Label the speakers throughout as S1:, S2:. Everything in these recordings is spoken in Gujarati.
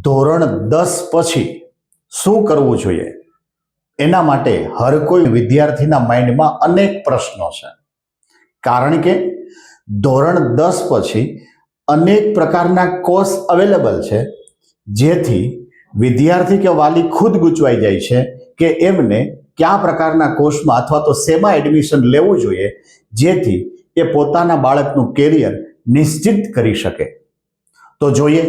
S1: ધોરણ 10 પછી શું કરવું જોઈએ એના માટે હર કોઈ વિદ્યાર્થીના માઇન્ડમાં અનેક પ્રશ્નો છે. કારણ કે ધોરણ 10 પછી અનેક પ્રકારના કોર્સ અવેલેબલ છે, જેથી વિદ્યાર્થી કે વાલી ખુદ ગૂંચવાઈ જાય છે કે એમને કયા પ્રકારના કોર્સમાં અથવા તો શેમાં એડમિશન લેવું જોઈએ, જેથી એ પોતાના બાળકનું કેરિયર નિશ્ચિત કરી શકે. તો જોઈએ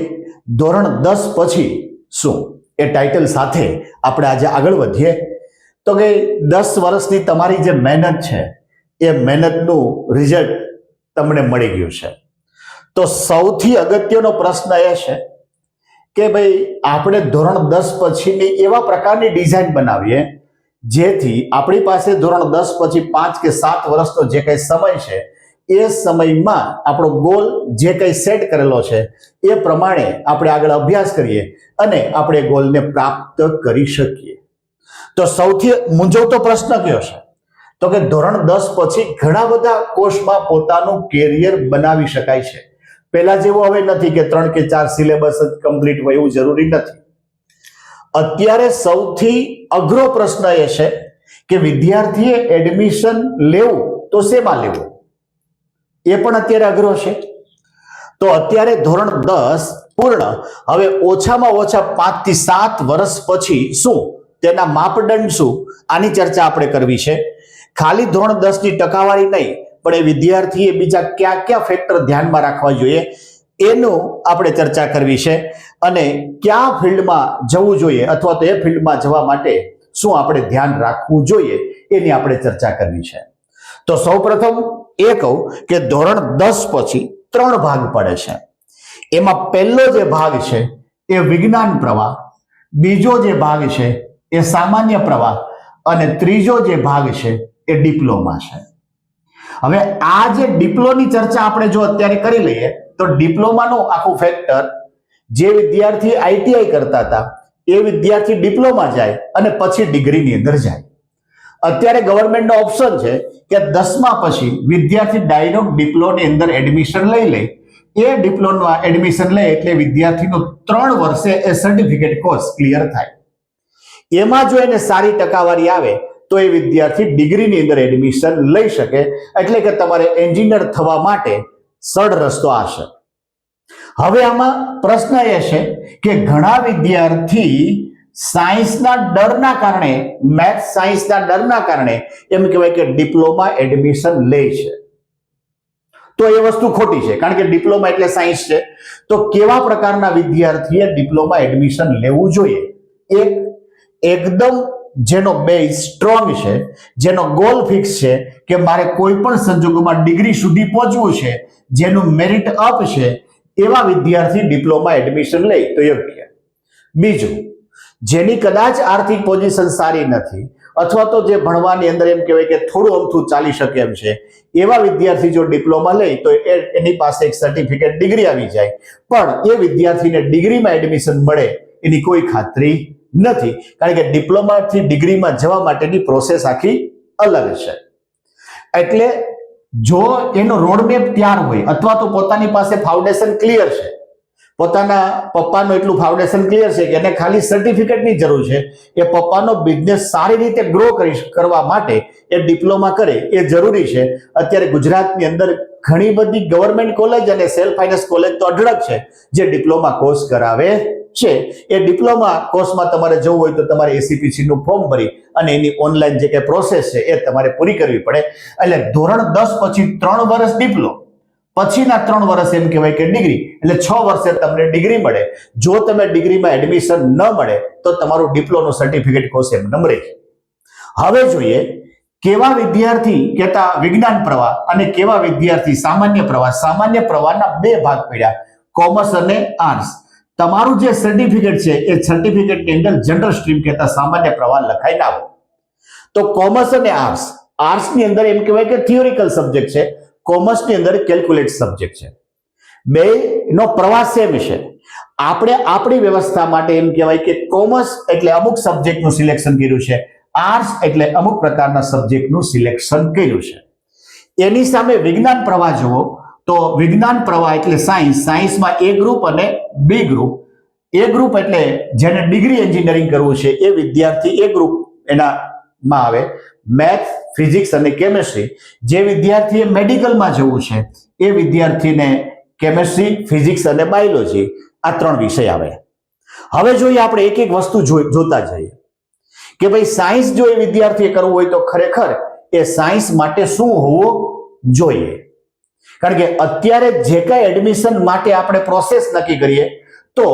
S1: ધોરણ 10 પછી શું, એ ટાઇટલ સાથે આપણે આજે આગળ વધીએ. તો કે 10 વર્ષની તમારી જે મહેનત છે એ મહેનતનું રિઝલ્ટ તમને મળી ગયું છે. તો સૌથી અગત્યનો પ્રશ્ન એ છે કે ભાઈ આપણે ધોરણ 10 પછીની એવા પ્રકારની ડિઝાઇન બનાવીએ જેથી આપણી પાસે ધોરણ 10 પછી 5 કે 7 વર્ષનો જે કંઈ સમય છે એ સમયમાં આપણો ગોલ જે કંઈ સેટ કરેલો છે એ પ્રમાણે આપણે આગળ અભ્યાસ કરીએ અને આપણે ગોલને પ્રાપ્ત કરી શકીએ. તો સૌથી મૂંઝવતો પ્રશ્ન કયો છે? તો કે ધોરણ 10 પછી ઘણા બધા કોર્સમાં પોતાનું કેરિયર બનાવી શકાય છે. પહેલા જેવું હવે નથી કે 3 કે 4 સિલેબસ જ કમ્પ્લીટ હોય એવું જરૂરી નથી. અત્યારે સૌથી અઘરો પ્રશ્ન એ છે કે વિદ્યાર્થીએ એડમિશન લેવું તો શેમાં લેવું, એ પણ અત્યારે અઘરો છે. તો અત્યારે ધોરણ 10 પૂર્ણ, હવે ઓછામાં ઓછા 5 થી 7 વર્ષ પછી શું, તેના માપદંડ શું, આની ચર્ચા આપણે કરવી છે. ખાલી ધોરણ 10 ની ટકાવારી નહીં, પણ એ વિદ્યાર્થીએ બીજા કયા કયા ફેક્ટર ધ્યાનમાં રાખવા જોઈએ એનું આપણે ચર્ચા કરવી છે. અને કયા ફિલ્ડમાં જવું જોઈએ અથવા તો એ ફિલ્ડમાં જવા માટે શું આપણે ધ્યાન રાખવું જોઈએ એની આપણે ચર્ચા કરવી છે. તો સૌપ્રથમ એ કહું કે ધોરણ 10 પછી 3 ભાગ પડે છે. એમાં પહેલો જે ભાગ છે એ વિજ્ઞાન પ્રવાહ, બીજો જે ભાગ છે એ સામાન્ય પ્રવાહ અને ત્રીજો જે ભાગ છે એ ડિપ્લોમા છે. હવે આ જે ડિપ્લોની ચર્ચા આપણે જો અત્યારે કરી લઈએ તો ડિપ્લોમાનું આખું ફેક્ટર, જે વિદ્યાર્થી આઈટીઆઈ કરતા હતા એ વિદ્યાર્થી ડિપ્લોમા જાય અને પછી ડિગ્રીની અંદર જાય. અત્યારે ગવર્મેન્ટનો ઓપ્શન છે કે 10મા પછી વિદ્યાર્થી ડાયરેક્ટ ડિપ્લોની અંદર એડમિશન લઈ લે. એ ડિપ્લોમાં એડમિશન લે એટલે વિદ્યાર્થીનો 3 વર્ષે એ સર્ટિફિકેટ કોર્સ ક્લિયર થાય. એમાં જો એને સારી ટકાવારી આવે તો એ વિદ્યાર્થી ડિગ્રીની અંદર એડમિશન લઈ શકે. એટલે કે તમારે એન્જિનિયર થવા માટે સરળ રસ્તો આ છે. હવે આમાં પ્રશ્ન એ છે કે ઘણા વિદ્યાર્થી સાયન્સના ડરના કારણે, મેથ્સ સાયન્સના ડરના કારણે એમ કહેવાય કે ડિપ્લોમા એડમિશન લે છે. તો એ વસ્તુ ખોટી છે, કારણ કે ડિપ્લોમા એટલે સાયન્સ છે. તો કેવા પ્રકારના વિદ્યાર્થીએ ડિપ્લોમા એડમિશન લેવું જોઈએ? એકદમ જેનો બેઝ સ્ટ્રોંગ છે, જેનો ગોલ ફિક્સ છે કે મારે કોઈ પણ સંજોગોમાં ડિગ્રી સુધી પહોંચવું છે, જેનું મેરિટ અપ છે, એવા વિદ્યાર્થી ડિપ્લોમા એડમિશન લે તો યોગ્ય. બીજું, જેની કદાચ આર્થિક પોઝિશન સારી નથી અથવા તો જે ભણવાની અંદર એમ કહેવાય કે થોડું અમથું ચાલી શકે એમ છે, એવા વિદ્યાર્થી જો ડિપ્લોમા લે તો એની પાસે એક સર્ટિફિકેટ ડિગ્રી આવી જાય, પણ એ વિદ્યાર્થીને ડિગ્રીમાં એડમિશન મળે એની કોઈ ખાતરી નથી. કારણ કે ડિપ્લોમાથી ડિગ્રીમાં જવા માટેની પ્રોસેસ આખી અલગ છે. એટલે જો એનો રોડમેપ તૈયાર હોય અથવા તો પોતાની પાસે ફાઉન્ડેશન ક્લિયર છે, પોતાના પપ્પાનું એટલું ફાઉન્ડેશન ક્લિયર છે કે એને ખાલી સર્ટિફિકેટની જરૂર છે, એ પપ્પાનો બિઝનેસ સારી રીતે ગ્રો કરવા માટે એ ડિપ્લોમા કરે એ જરૂરી છે. અત્યારે ગુજરાતની અંદર ઘણી બધી ગવર્મેન્ટ કોલેજ અને સેલ્ફ ફાઇનાન્સ કોલેજ તો અઢળક છે જે ડિપ્લોમા કોર્સ કરાવે છે. એ ડિપ્લોમા કોર્સમાં તમારે જવું હોય તો તમારે એસીપીસી નું ફોર્મ ભરી અને એની ઓનલાઈન જે કંઈ પ્રોસેસ છે એ તમારે પૂરી કરવી પડે. એટલે ધોરણ 10 પછી 3 વર્ષ ડિપ્લો, પછીના 3 વર્ષ એમ કહેવાય કે ડિગ્રી, એટલે 6 વર્ષે તમને ડિગ્રી મળે. જો તમે ડિગ્રીમાં એડમિશન ન મળે તો તમારું ડિપ્લોનું સર્ટિફિકેટ કોર્સ એમ ન રહે. હવે જોઈએ કેવા વિદ્યાર્થી કહેતા વિજ્ઞાન પ્રવાહ અને કેવા વિદ્યાર્થી સામાન્ય પ્રવાહ. સામાન્ય પ્રવાહના 2 ભાગ પડ્યા, કોમર્સ અને આર્ટ્સ. તમારું જે સર્ટિફિકેટ છે એ સર્ટિફિકેટની અંદર જનરલ સ્ટ્રીમ કહેતા સામાન્ય પ્રવાહ લખાઈને આવો. તો કોમર્સ અને આર્ટ્સની અંદર એમ કહેવાય કે થિયોરિકલ સબ્જેક્ટ છે, કોમર્સની અંદર કેલ્ક્યુલેટ સબ્જેક્ટ છે. બેનો પ્રવાહ સેમ છે. આપણે આપણી વ્યવસ્થા માટે એમ કહેવાય કે કોમર્સ એટલે અમુક સબ્જેક્ટનું સિલેક્શન કર્યું છે, આર્ટ્સ એટલે અમુક પ્રકારના સબ્જેક્ટનું સિલેક્શન કર્યું છે. એની સામે વિજ્ઞાન પ્રવાહ જુઓ તો વિજ્ઞાન પ્રવાહ એટલે સાયન્સ, સાયન્સમાં એ ગ્રુપ અને બી ગ્રુપ. એ ગ્રુપ એટલે જેને ડિગ્રી એન્જિનિયરિંગ કરવું છે એ વિદ્યાર્થી એ ગ્રુપ એનામાં આવે. મેથ્સ, ફિઝિક્સ અને કેમેસ્ટ્રી. જે વિદ્યાર્થીએ મેડિકલમાં જવું છે એ વિદ્યાર્થીને કેમેસ્ટ્રી, ફિઝિક્સ અને બાયોલોજી આ 3 વિષય આવે. હવે જોઈએ આપણે એક એક વસ્તુ જોતા જઈએ કે ભાઈ સાયન્સ જો એ વિદ્યાર્થીએ કરવું હોય તો ખરેખર એ સાયન્સ માટે શું હોવું જોઈએ. કારણ કે અત્યારે જે કાંઈ એડમિશન માટે આપણે પ્રોસેસ નક્કી કરીએ તો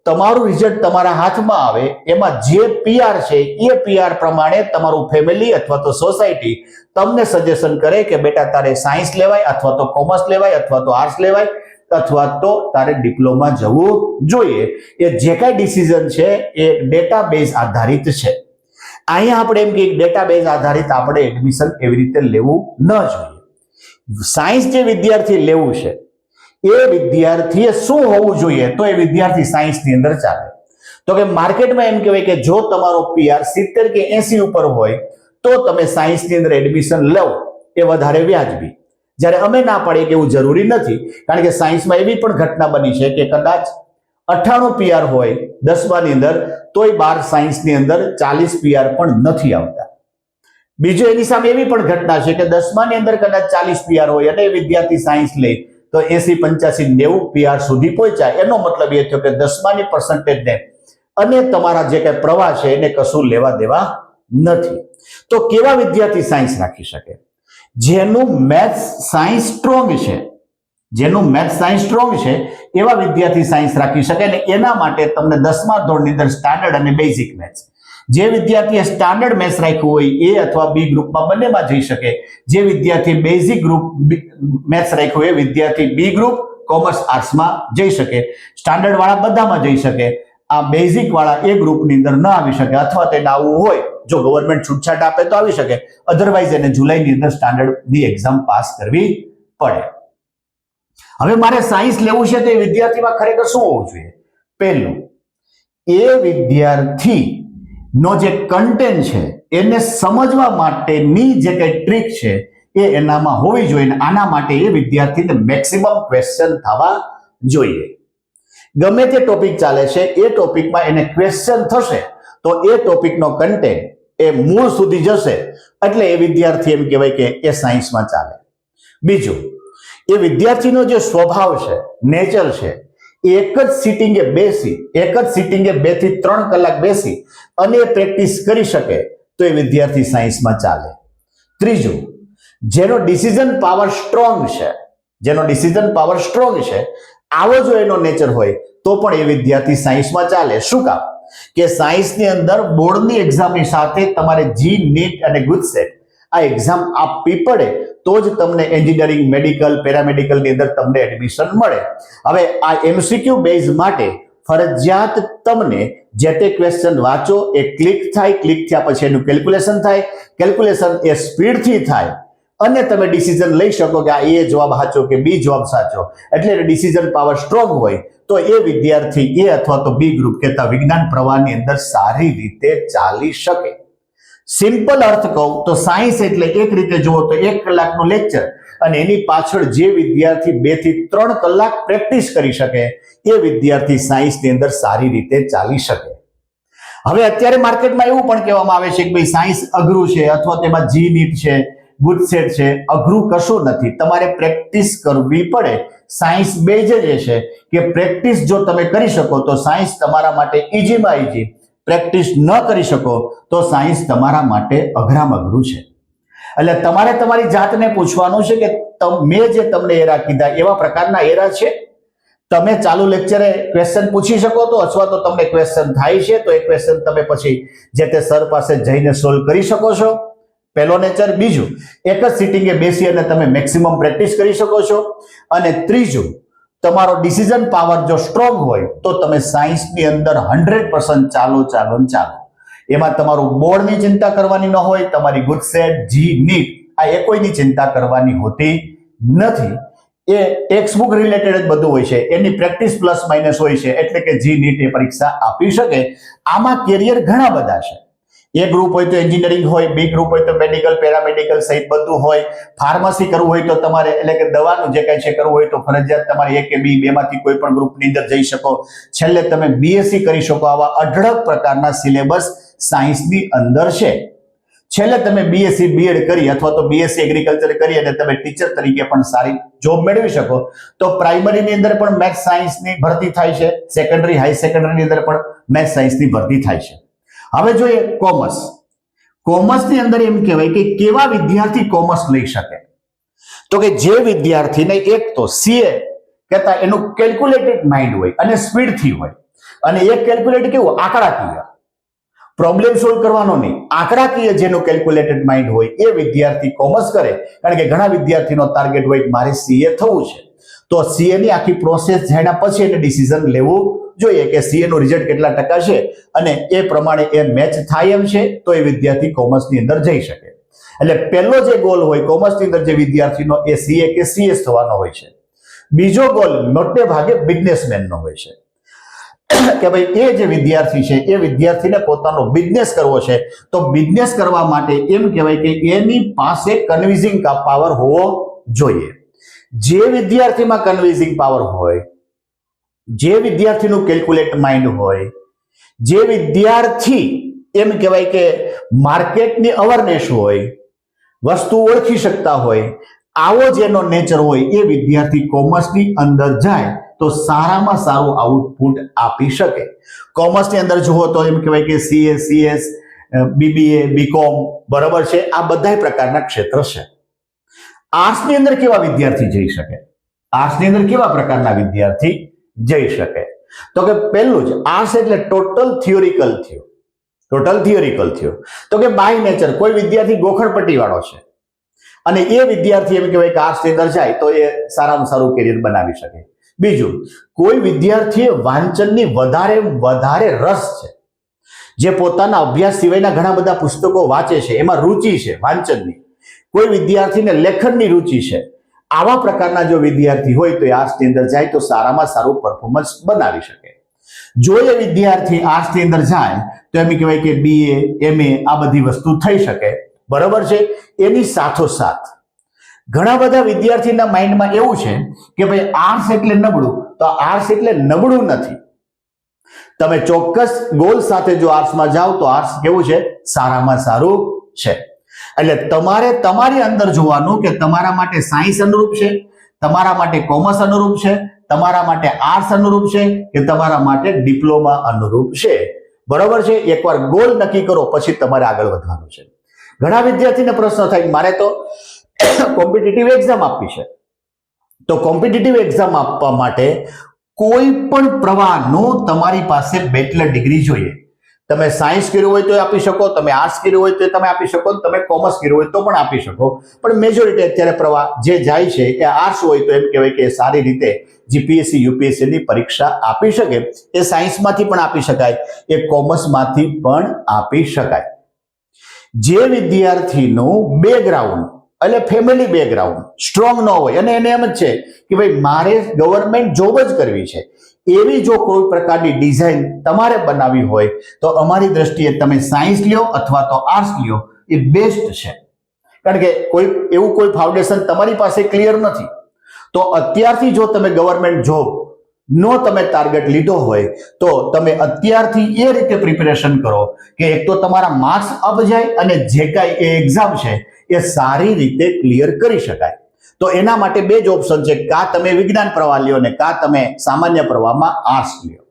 S1: તમારું રિઝલ્ટ તમારા હાથમાં આવે, એમાં જે પીઆર છે એ પીઆર પ્રમાણે તમારું ફેમિલી અથવા તો સોસાયટી તમને સજેશન કરે કે બેટા તારે સાયન્સ લેવાય અથવા તો કોમર્સ લેવાય અથવા તો આર્ટ્સ લેવાય અથવા તો તારે ડિપ્લોમા જવું જોઈએ. એ જે કાંઈ ડિસિઝન છે એ ડેટાબેઝ આધારિત છે. અહીંયા આપણે એમ કે ડેટાબેઝ આધારિત આપણે એડમિશન એવી રીતે લેવું ન જોઈએ. સાયન્સ જે વિદ્યાર્થી લેવું છે એ વિદ્યાર્થીએ શું હોવું જોઈએ તો એ વિદ્યાર્થી સાયન્સની અંદર ચાલે. તો કે માર્કેટમાં એમ કહેવાય કે જો તમારો પીઆર 70 કે 80 ઉપર હોય તો તમે સાયન્સની અંદર એડમિશન લો એ વધારે વ્યાજબી. જ્યારે અમે ના પાડીએ કે એવું જરૂરી નથી, કારણ કે સાયન્સમાં એવી પણ ઘટના બની છે કે કદાચ 98 પીઆર હોય 10માની અંદર તોય 12 સાયન્સની અંદર 40 પીઆર પણ નથી આવતા. બીજું એની સામે એવી પણ ઘટના છે કે 10માની અંદર કદાચ 40 પીઆર હોય અને વિદ્યાર્થી સાયન્સ લે તો 80, 85, 90 પીઆર સુધી પહોંચાય. એનો મતલબ એ થયો કે 10માની પર્સન્ટેજને અને તમારા જે કઈ પ્રવાહ છે એને કશું લેવા દેવા નથી. તો કેવા વિદ્યાર્થી સાયન્સ રાખી શકે? જેનું મેથ્સ સાયન્સ સ્ટ્રોંગ છે, જેનું મેથ્સ સાયન્સ સ્ટ્રોંગ છે એવા વિદ્યાર્થી સાયન્સ રાખી શકે. અને એના માટે તમને 10મા ધોરણની અંદર સ્ટાન્ડર્ડ અને બેઝિક મેથ્સ, જે વિદ્યાર્થીએ સ્ટાન્ડર્ડ મેથ્સ રાખ્યું હોય એ અથવા બી ગ્રુપમાં બંનેમાં જઈ શકે. જે વિદ્યાર્થી બેઝિક ગ્રુપ મેથ્સ રાખ્યું હોય એ વિદ્યાર્થી બી ગ્રુપ કોમર્સ આર્ટ્સમાં જઈ શકે. સ્ટાન્ડર્ડ વાળા બધામાં જઈ શકે. આ બેઝિક વાળા એ ગ્રુપની અંદર ન આવી શકે, અથવા તેને આવવું હોય જો ગવર્મેન્ટ છૂટછાટ આપે તો આવી શકે, અધરવાઇઝ એને જુલાઈની અંદર સ્ટાન્ડર્ડની એક્ઝામ પાસ કરવી પડે. હવે મારે સાયન્સ લેવું છે તો એ વિદ્યાર્થીમાં ખરેખર શું હોવું જોઈએ? પહેલું, એ વિદ્યાર્થી નો જે કન્ટેન્ટ છે એને સમજવા માટેની જે કઈ ટ્રીક છે એ એનામાં હોવી જોઈએ. આના માટે એ વિદ્યાર્થીને મેક્સિમમ ક્વેશ્ચન થવા જોઈએ. ગમે તે ટોપિક ચાલે છે એ ટોપિકમાં એને ક્વેશ્ચન થશે તો એ ટોપિકનો કન્ટેન્ટ એ મૂળ સુધી જશે, એટલે એ વિદ્યાર્થી એમ કહેવાય કે એ સાયન્સમાં ચાલે. બીજું, એ વિદ્યાર્થીનો જે સ્વભાવ છે, નેચર છે, એક જ સિટિંગે બેસી, એક જ સિટિંગે 2 થી 3 કલાક બેસી અને પ્રેક્ટિસ કરી શકે તો એ વિદ્યાર્થી સાયન્સમાં ચાલે. ત્રીજું, જેનો ડિસિઝન પાવર સ્ટ્રોંગ છે, જેનો ડિસિઝન પાવર સ્ટ્રોંગ છે, આવો જો એનો નેચર હોય તો પણ એ વિદ્યાર્થી સાયન્સમાં ચાલે. શું કામ? કે સાયન્સની અંદર બોર્ડની એક્ઝામની સાથે તમારે જી, નીટ અને ગુજસેટ આ એક્ઝામ આપવી પડે તો જ તમને એન્જિનિયરિંગ, મેડિકલ, પેરામેડિકલની અંદર તમને એડમિશન મળે. હવે આ એમસીક્યુ બેઝ માટે ફરજિયાત તમને જે તે ક્વેશ્ચન વાંચો, એ ક્લિક થાય, ક્લિક થયા પછી એનું કેલ્ક્યુલેશન થાય, કેલ્ક્યુલેશન એ સ્પીડથી થાય અને તમે ડિસિઝન લઈ શકો કે આ એ જવાબ સાચો કે બી જવાબ સાચો. એટલે ડિસિઝન પાવર સ્ટ્રોંગ હોય તો એ વિદ્યાર્થી એ અથવા તો બી ગ્રુપ કહેતા વિજ્ઞાન પ્રવાહની અંદર સારી રીતે ચાલી શકે. સિમ્પલ અર્થ કહું તો સાયન્સ એટલે એક રીતે જુઓ તો 1 કલાકનું લેક્ચર અને એની પાછળ જે વિદ્યાર્થી 2 થી 3 કલાક પ્રેક્ટિસ કરી શકે એ વિદ્યાર્થી સાયન્સની અંદર સારી રીતે ચાલી શકે. હવે અત્યારે માર્કેટમાં એવું પણ કહેવામાં આવે છે કે ભાઈ સાયન્સ અઘરું છે અથવા તેમાં જી, નીટ છે, ગુજસેટ છે. અઘરું કશું નથી, તમારે પ્રેક્ટિસ કરવી પડે. સાયન્સ બેઝ જ છે કે પ્રેક્ટિસ જો તમે કરી શકો તો સાયન્સ તમારા માટે ઈઝીમાં ઈઝી, પ્રેક્ટિસ ન કરી શકો તો સાયન્સ તમારા માટે અઘરામાં અઘરું છે. એટલે તમારે તમારી જાતને પૂછવાનું છે કે મેં જે તમને એરા કીધા એવા પ્રકારના એરા છે? તમે ચાલુ લેક્ચરે ક્વેશ્ચન પૂછી શકો તો, અથવા તો તમને ક્વેશ્ચન થાય છે તો એ ક્વેશ્ચન તમે પછી જે તે સર પાસે જઈને સોલ્વ કરી શકો છો. પહેલો નેચર. બીજું, એક જ સિટિંગે બેસી અને તમે મેક્સિમમ પ્રેક્ટિસ કરી શકો છો. અને ત્રીજું, તમારો ડિસિઝન પાવર જો સ્ટ્રોંગ હોય તો તમે સાયન્સની અંદર 100% ચાલો. એમાં તમારું બોર્ડની ચિંતા કરવાની ન હોય, તમારી ગુજસેટ, જી, નીટ આ એ કોઈની ચિંતા કરવાની હોતી નથી. એ ટેક્સ્ટબુક રિલેટેડ જ બધું હોય છે, એની પ્રેક્ટિસ પ્લસ માઇનસ હોય છે, એટલે કે જી, નીટ એ પરીક્ષા આપી શકે. આમાં કેરિયર ઘણા બધા છે. એ ગ્રુપ હોય તો એન્જિનિયરિંગ હોય, બી ગ્રુપ હોય તો મેડિકલ, પેરામેડિકલ સહિત બધું હોય. ફાર્મસી કરવું હોય તો તમારે એટલે કે દવાનું જે કાંઈ છે કરવું હોય તો ફરજિયાત તમારે એ કે બી બેમાંથી કોઈ પણ ગ્રુપની અંદર જઈ શકો. છેલ્લે તમે બીએસસી કરી શકો. આવા અઢળક પ્રકારના સિલેબસ સાયન્સની અંદર છે. છેલ્લે તમે બીએસસી બીએડ કરી અથવા તો બીએસસી એગ્રીકલ્ચર કરી અને તમે ટીચર તરીકે પણ સારી જોબ મેળવી શકો. તો પ્રાઇમરીની અંદર પણ મેથ્સ સાયન્સની ભરતી થાય છે, સેકન્ડરી હાઈ સેકન્ડરીની અંદર પણ મેથ્સ સાયન્સની ભરતી થાય છે. હવે જોઈએ કોમર્સ. કોમર્સની અંદર એમ કહેવાય કે કેવા વિદ્યાર્થી કોમર્સ લઈ શકે, તો કે જે વિદ્યાર્થીને એક તો સીએ કહેતા એનું કેલ્ક્યુલેટેડ માઇન્ડ હોય અને સ્પીડથી હોય, અને એક કેલ્ક્યુલેટ કેવું આંકડાકીય, પ્રોબ્લેમ સોલ્વ કરવાનો નહીં, આંકડાકીય જેનું કેલ્ક્યુલેટેડ માઇન્ડ હોય એ વિદ્યાર્થી કોમર્સ કરે. કારણ કે ઘણા વિદ્યાર્થીનો ટાર્ગેટ હોય કે મારે સીએ થવું છે, તો સીએ ની આખી પ્રોસેસ જાણ્યા પછી એને ડિસિઝન લેવું જોઈએ કે સીએ નું રિઝલ્ટ કેટલા ટકા છે અને એ પ્રમાણે એ મેચ થાય એમ છે તો એ વિદ્યાર્થી કોમર્સની અંદર જઈ શકે. એટલે પહેલો જે ગોલ હોય કોમર્સની અંદર જે વિદ્યાર્થીનો એ સીએ કે સીએસ થવાનો હોય છે. બીજો ગોલ મોટે ભાગે બિઝનેસમેનનો હોય છે કે ભાઈ એ જે વિદ્યાર્થી છે એ વિદ્યાર્થીને પોતાનો બિઝનેસ કરવો છે. તો બિઝનેસ કરવા માટે એમ કહેવાય કે એની પાસે કન્વિન્સિંગ પાવર હોવો જોઈએ. જે વિદ્યાર્થીમાં કન્વિન્સિંગ પાવર હોય, જે વિદ્યાર્થીનું કેલ્ક્યુલેટ માઇન્ડ હોય, જે વિદ્યાર્થી એમ કહેવાય કે માર્કેટની અવેરનેસ હોય, વસ્તુ ઓળખી શકતા હોય, આવો જેનો નેચર હોય એ વિદ્યાર્થી કોમર્સની અંદર જાય તો સારામાં સારું આઉટપુટ આપી શકે. કોમર્સની અંદર જુઓ તો એમ કહેવાય કે સીએ, સીએસ, બીબીએ, બીકોમ, બરાબર છે, આ બધા પ્રકારના ક્ષેત્ર છે. આર્ટ્સની અંદર કેવા વિદ્યાર્થી જઈ શકે, આર્ટ્સની અંદર કેવા પ્રકારના વિદ્યાર્થી જઈ શકે, તો કે પહેલું જ આર્ટ્સ એટલે ટોટલ થિયોરિકલ થયું. ટોટલ થિયોરિકલ થયું તો કે બાય નેચર કોઈ વિદ્યાર્થી ગોખણપટ્ટી વાળો છે અને એ વિદ્યાર્થી એમ કહેવાય કે આર્ટ્સની અંદર જાય તો એ સારામાં સારું કેરિયર બનાવી શકે. બીજું, કોઈ વિદ્યાર્થીએ વાંચનની વધારે રસ છે, જે પોતાના અભ્યાસ સિવાયના ઘણા બધા પુસ્તકો વાંચે છે, એમાં રુચિ છે વાંચનની. કોઈ વિદ્યાર્થીને લેખનની રુચિ છે. આવા પ્રકારના જો વિદ્યાર્થી હોય તો એ આર્ટ્સની અંદર જાય તો સારામાં સારું પરફોર્મન્સ બનાવી શકે. જો એ વિદ્યાર્થી આર્ટ્સની અંદર જાય તો એમ કહેવાય કે બીએ, એમએ આ બધી વસ્તુ થઈ શકે, બરાબર છે. એની સાથોસાથ ઘણા બધા વિદ્યાર્થીના માઇન્ડમાં એવું છે કે ભાઈ આર્ટ્સ એટલે નબળું, તો આર્ટ્સ એટલે નબળું નથી. તમે ચોક્કસ ગોલ સાથે જો આર્ટ્સમાં જાઓ તો આર્ટ્સ કેવું છે, સારામાં સારું છે. એટલે તમારે તમારી અંદર જોવાનું કે તમારા માટે સાયન્સ અનુરૂપ છે, તમારા માટે કોમર્સ અનુરૂપ છે, તમારા માટે આર્ટ્સ અનુરૂપ છે કે તમારા માટે ડિપ્લોમા અનુરૂપ છે, બરોબર છે. એકવાર ગોલ નક્કી કરો પછી તમારે આગળ વધવાનું છે. ઘણા વિદ્યાર્થીને પ્રશ્ન થાય મારે તો કોમ્પિટિટિવ એક્ઝામ આપવી છે, તો કોમ્પિટિટિવ એક્ઝામ આપવા માટે કોઈ પણ પ્રવાહનો તમારી પાસે બેચલર ડિગ્રી જોઈએ. તમે સાયન્સ કર્યું હોય તો આપી શકો, તમે આર્ટ્સ કર્યું હોય તો તમે આપી શકો, તમે કોમર્સ કર્યું હોય તો પણ આપી શકો. પણ મેજોરિટી અત્યારે પ્રવાહ જે જાય છે એ આર્ટ્સ હોય તો એમ કહેવાય કે સારી રીતે જીપીએસસી યુપીએસસી ની પરીક્ષા આપી શકે. એ સાયન્સમાંથી પણ આપી શકાય, એ કોમર્સમાંથી પણ આપી શકાય. જે વિદ્યાર્થીનું બેકગ્રાઉન્ડ એટલે ફેમિલી બેકગ્રાઉન્ડ સ્ટ્રોંગ ન હોય અને એને એમ જ છે કે ભાઈ મારે ગવર્મેન્ટ જોબ જ કરવી છે, એવી જો કોઈ પ્રકારની ડિઝાઇન તમારે બનાવી હોય તો અમારી દ્રષ્ટિએ તમે સાયન્સ લ્યો અથવા તો આર્ટ્સ લ્યો, એ બેસ્ટ છે. કારણ કે એવું કોઈ ફાઉન્ડેશન તમારી પાસે ક્લિયર નથી. તો અત્યારથી જો તમે ગવર્મેન્ટ જોબ નો તમે ટાર્ગેટ લીધો હોય તો તમે અત્યારથી એ રીતે પ્રિપેરેશન કરો કે એક તો તમારા માર્ક્સ અપ જાય અને જે કાંઈ એ એક્ઝામ છે એ સારી રીતે ક્લિયર કરી શકાય. તો એના માટે બે જ ઓપ્શન છે, કાં તમે વિજ્ઞાન પ્રવાહ લ્યો ને કાં તમે સામાન્ય પ્રવાહમાં આર્ટ્સ લ્યો.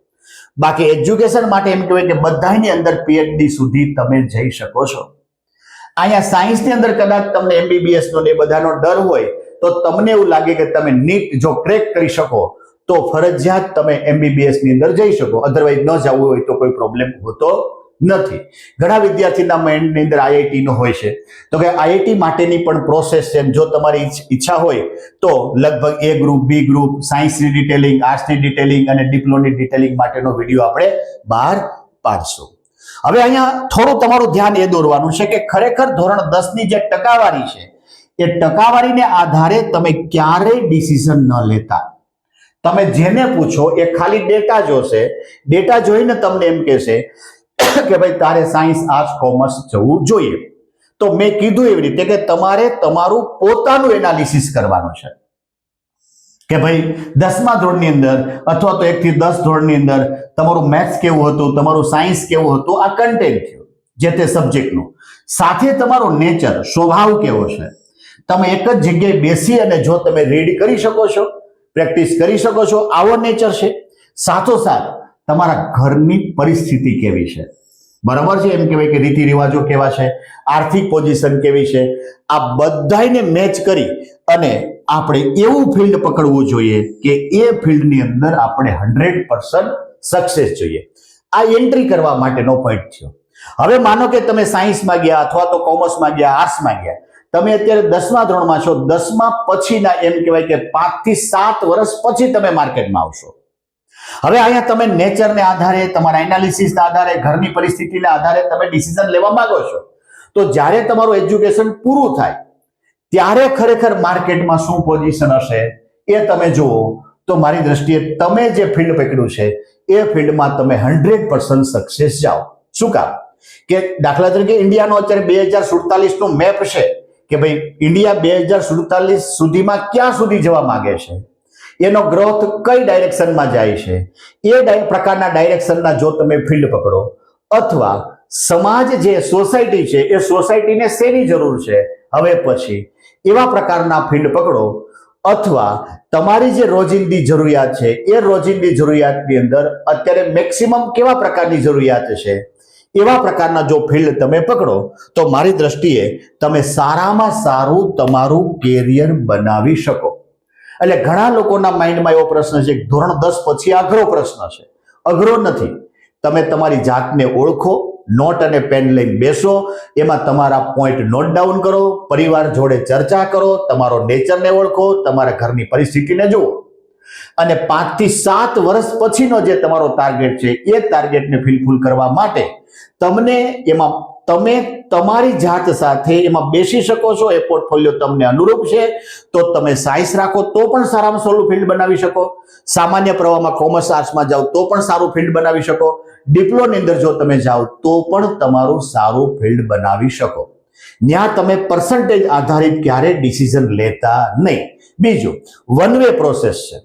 S1: બાકી એજ્યુકેશન માટે એમ કહેવાય કે બધાની અંદર પીએચડી સુધી તમે જઈ શકો છો. અહીંયા સાયન્સની અંદર કદાચ તમને એમબીબીએસ નો એ બધાનો ડર હોય તો તમને એવું લાગે કે તમે નીટ જો ક્રેક કરી શકો તો ફરજિયાત તમે એમબીબીએસ ની અંદર જઈ શકો, અધરવાઇઝ ન જવું હોય તો કોઈ પ્રોબ્લેમ હોતો નથી. ઘણા વિદ્યાર્થીના માઇન્ડની અંદર આઈઆઈટી નો હોય છે, તો કે આઈઆઈટી માટેની પણ પ્રોસેસ છે. જો તમારી ઈચ્છા હોય તો લગભગ એ ગ્રુપ, બી ગ્રુપ, સાયન્સની ડિટેલિંગ, આર્ટ્સની ડિટેલિંગ અને ડિપ્લોની ડિટેલિંગ માટેનો વિડીયો આપણે બહાર પાડશું. હવે અહીંયા થોડું તમારું ધ્યાન એ દોરવાનું છે કે ખરેખર ધોરણ 10 ની જે ટકાવારી છે એ ટકાવારીને આધારે તમે ક્યારેય ડિસિઝન ન લેતા. તમે જેને પૂછો એ ખાલી ડેટા જોશે, ડેટા જોઈને તમને એમ કહેશે કે ભાઈ તારે સાયન્સ આર્ટ્સ કોમર્સ જવું જોઈએ, તો મેં કીધું એવી રીતે કે તમારે તમારું પોતાનું એનાલિસિસ કરવાનું છે કે ભાઈ 10મા ધોરણની અંદર અથવા તો 1 થી 10 ધોરણની અંદર તમારું મેથ્સ કેવું હતું, તમારું સાયન્સ કેવું હતું, આ કન્ટેન્ટ થયું જે તે સબ્જેક્ટનું. સાથે તમારો નેચર, સ્વભાવ કેવો છે, તમે એક જ જગ્યાએ બેસી અને જો તમે રીડ કરી શકો છો, પ્રેક્ટિસ કરી શકો છો, આવો નેચર છે. સાથોસાથ તમારા ઘરની પરિસ્થિતિ કેવી છે, બરાબર છે, એમ કહેવાય કે રીતિ રિવાજો કેવા છે, આર્થિક પોઝિશન કેવી છે, આ બધાને મેચ કરી અને આપણે એવું ફિલ્ડ પકડવું જોઈએ કે એ ફિલ્ડની અંદર આપણે 100% સક્સેસ જોઈએ. આ એન્ટ્રી કરવા માટેનો પોઈન્ટ થયો. હવે માનો કે તમે સાયન્સમાં ગયા અથવા તો કોમર્સમાં ગયા, આર્ટ્સમાં ગયા, તમે અત્યારે 10મા ધોરણમાં છો, 10મા પછીના એમ કહેવાય કે 5 થી 7 વર્ષ પછી તમે માર્કેટમાં આવશો. હવે અહીંયા તમે નેચરને આધારે, તમારા એનાલિસિસના આધારે, ઘરની પરિસ્થિતિના આધારે તમે ડિસિઝન લેવા માંગો છો. તો જ્યારે તમારું એજ્યુકેશન પૂરું થાય ત્યારે ખરેખર માર્કેટમાં શું પોઝિશન હશે એ તમે જુઓ, તો મારી દ્રષ્ટિએ તમે જે ફિલ્ડ પકડ્યું છે એ ફિલ્ડમાં તમે 100% સક્સેસ જાઓ. શું કામ? કે દાખલા તરીકે ઇન્ડિયાનો અત્યારે 2047 નો મેપ છે કે ભાઈ ઇન્ડિયા 2047 સુધીમાં ક્યાં સુધી જવા માંગે છે, એનો ગ્રોથ કઈ ડાયરેક્શનમાં જાય છે, એ પ્રકારના ડાયરેક્શનના જો તમે ફિલ્ડ પકડો, અથવા સમાજ જે સોસાયટી છે એ સોસાયટીને શેની જરૂર છે હવે પછી, એવા પ્રકારના ફિલ્ડ પકડો, અથવા તમારી જે રોજિંદી જરૂરિયાત છે એ રોજિંદી જરૂરિયાતની અંદર અત્યારે મેક્સિમમ કેવા પ્રકારની જરૂરિયાત છે એવા પ્રકારના જો ફિલ્ડ તમે પકડો, તો મારી દ્રષ્ટિએ તમે સારામાં સારું તમારું કેરિયર બનાવી શકો. એટલે ઘણા લોકોના માઇન્ડમાં એવો પ્રશ્ન છે કે ધોરણ 10 પછી અઘરો પ્રશ્ન છે. અઘરો નથી. તમે તમારી જાતને ઓળખો, નોટ અને પેન લઈને બેસો, એમાં તમારા પોઈન્ટ નોટ ડાઉન કરો, પરિવાર જોડે ચર્ચા કરો, તમારો નેચરને ઓળખો, તમારા ઘરની પરિસ્થિતિને જુઓ, અને 5 થી 7 વર્ષ પછીનો જે તમારો ટાર્ગેટ છે એ ટાર્ગેટને ફિલફિલ કરવા માટે તમને એમાં તમે તમારી જાત સાથે એમાં બેસી શકો છો. એ પોર્ટફોલિયો તમને અનુરૂપ છે તો તમે સાયન્સ રાખો તો પણ સારામાં સારું ફિલ્ડ બનાવી શકો, સામાન્ય પ્રવાહમાં કોમર્સ આર્ટ્સમાં જાઓ તો પણ સારું ફિલ્ડ બનાવી શકો, ડિપ્લોની અંદર જો તમે જાઓ તો પણ તમારું સારું ફિલ્ડ બનાવી શકો. ત્યાં તમે પર્સન્ટેજ આધારિત ક્યારે ડિસિઝન લેતા નહીં. બીજું, વન વે પ્રોસેસ છે.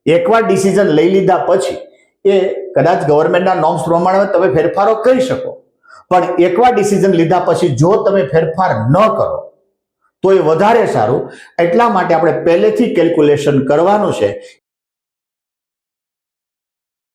S1: એકવાર ડિસિઝન લઈ લીધા પછી એ કદાચ ગવર્મેન્ટના નોર્મ્સ પ્રમાણે તમે ફેરફારો કરી શકો, પણ એકવાર ડિસિઝન લીધા પછી જો તમે ફેરફાર ન કરો તો એ વધારે સારું. એટલા માટે આપણે પહેલેથી કેલ્ક્યુલેશન કરવાનું છે